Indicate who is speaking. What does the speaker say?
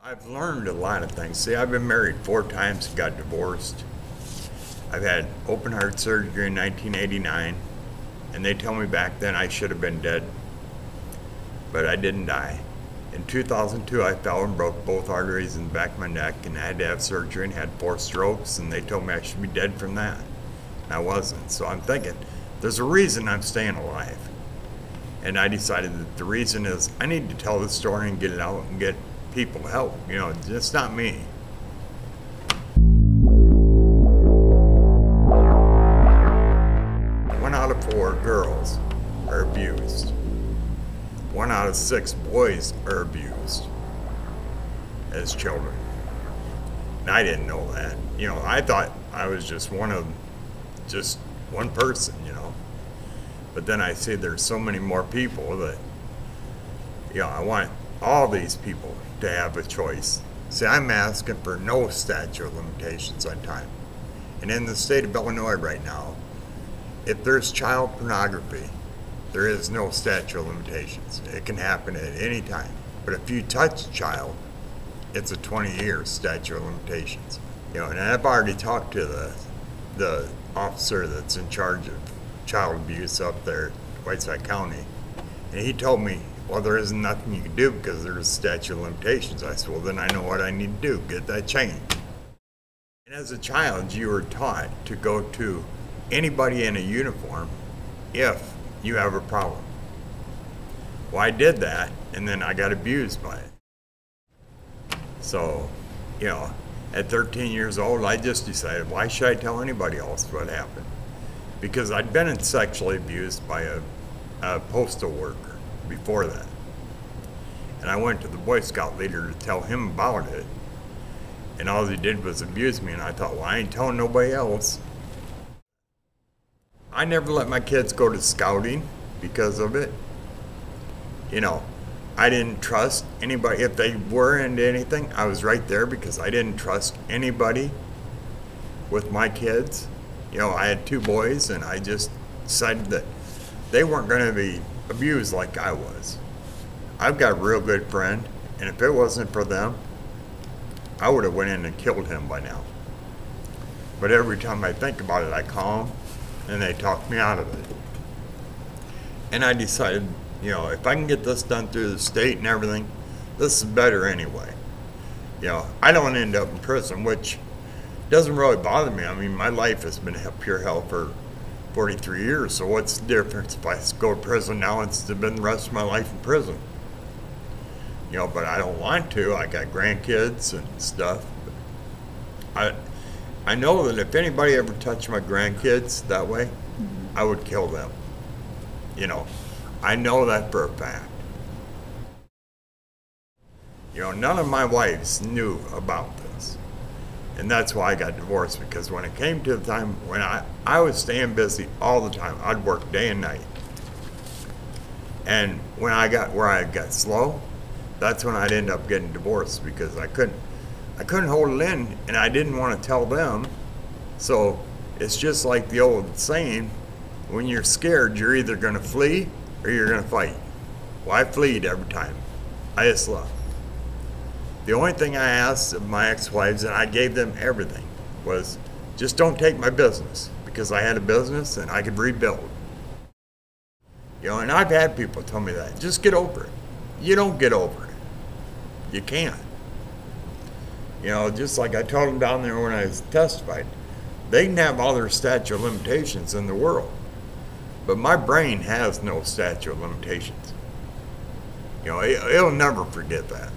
Speaker 1: I've learned a lot of things. See, I've been married 4 times and got divorced. I've had open heart surgery in 1989, and they tell me back then I should have been dead, but I didn't die. In 2002, I fell and broke both arteries in the back of my neck, and I had to have surgery and had 4 strokes, and they told me I should be dead from that. And I wasn't. So I'm thinking, there's a reason I'm staying alive. And I decided that the reason is I need to tell the story and get it out and get people help. You know, it's not me. One out of 4 girls are abused. 1 out of 6 boys are abused as children. And I didn't know that. You know, I thought I was just one person, you know. But then I see there's so many more people that, you know, I want all these people to have a choice. See, I'm asking for no statute of limitations on time. And in the state of Illinois right now, if there's child pornography, there is no statute of limitations. It can happen at any time. But if you touch a child, it's a 20-year statute of limitations. You know, and I've already talked to the officer that's in charge of child abuse up there in Whiteside County, and he told me, well, there isn't nothing you can do because there's a statute of limitations. I said, well, then I know what I need to do, get that changed. And as a child, you were taught to go to anybody in a uniform if you have a problem. Well, I did that, and then I got abused by it. So, you know, at 13 years old, I just decided, why should I tell anybody else what happened? Because I'd been sexually abused by a postal worker before that. And I went to the Boy Scout leader to tell him about it, and all he did was abuse me, and I thought, well, I ain't telling nobody else. I never let my kids go to scouting because of it. You know, I didn't trust anybody. If they were into anything, I was right there because I didn't trust anybody with my kids. You know, I had 2 boys, and I just decided that they weren't going to be abused like I was. I've got a real good friend, and if it wasn't for them, I would have went in and killed him by now. But every time I think about it, I call them, and they talk me out of it. And I decided, you know, if I can get this done through the state and everything, this is better anyway. You know, I don't end up in prison, which doesn't really bother me. I mean, my life has been pure hell for 43 years, so what's the difference if I go to prison now instead of spend the rest of my life in prison? You know, but I don't want to. I got grandkids and stuff. I know that if anybody ever touched my grandkids that way, I would kill them. You know, I know that for a fact. You know, none of my wives knew about this. And that's why I got divorced, because when it came to the time when I was staying busy all the time, I'd work day and night. And when I got where I got slow, that's when I'd end up getting divorced, because I couldn't hold it in, and I didn't want to tell them. So it's just like the old saying, when you're scared, you're either going to flee or you're going to fight. Well, I fled every time. I just left. The only thing I asked of my ex-wives, and I gave them everything, was just don't take my business, because I had a business and I could rebuild. You know, and I've had people tell me that. Just get over it. You don't get over it. You can't. You know, just like I told them down there when I was testified, they can have all their statute of limitations in the world, but my brain has no statute of limitations. You know, it'll never forget that.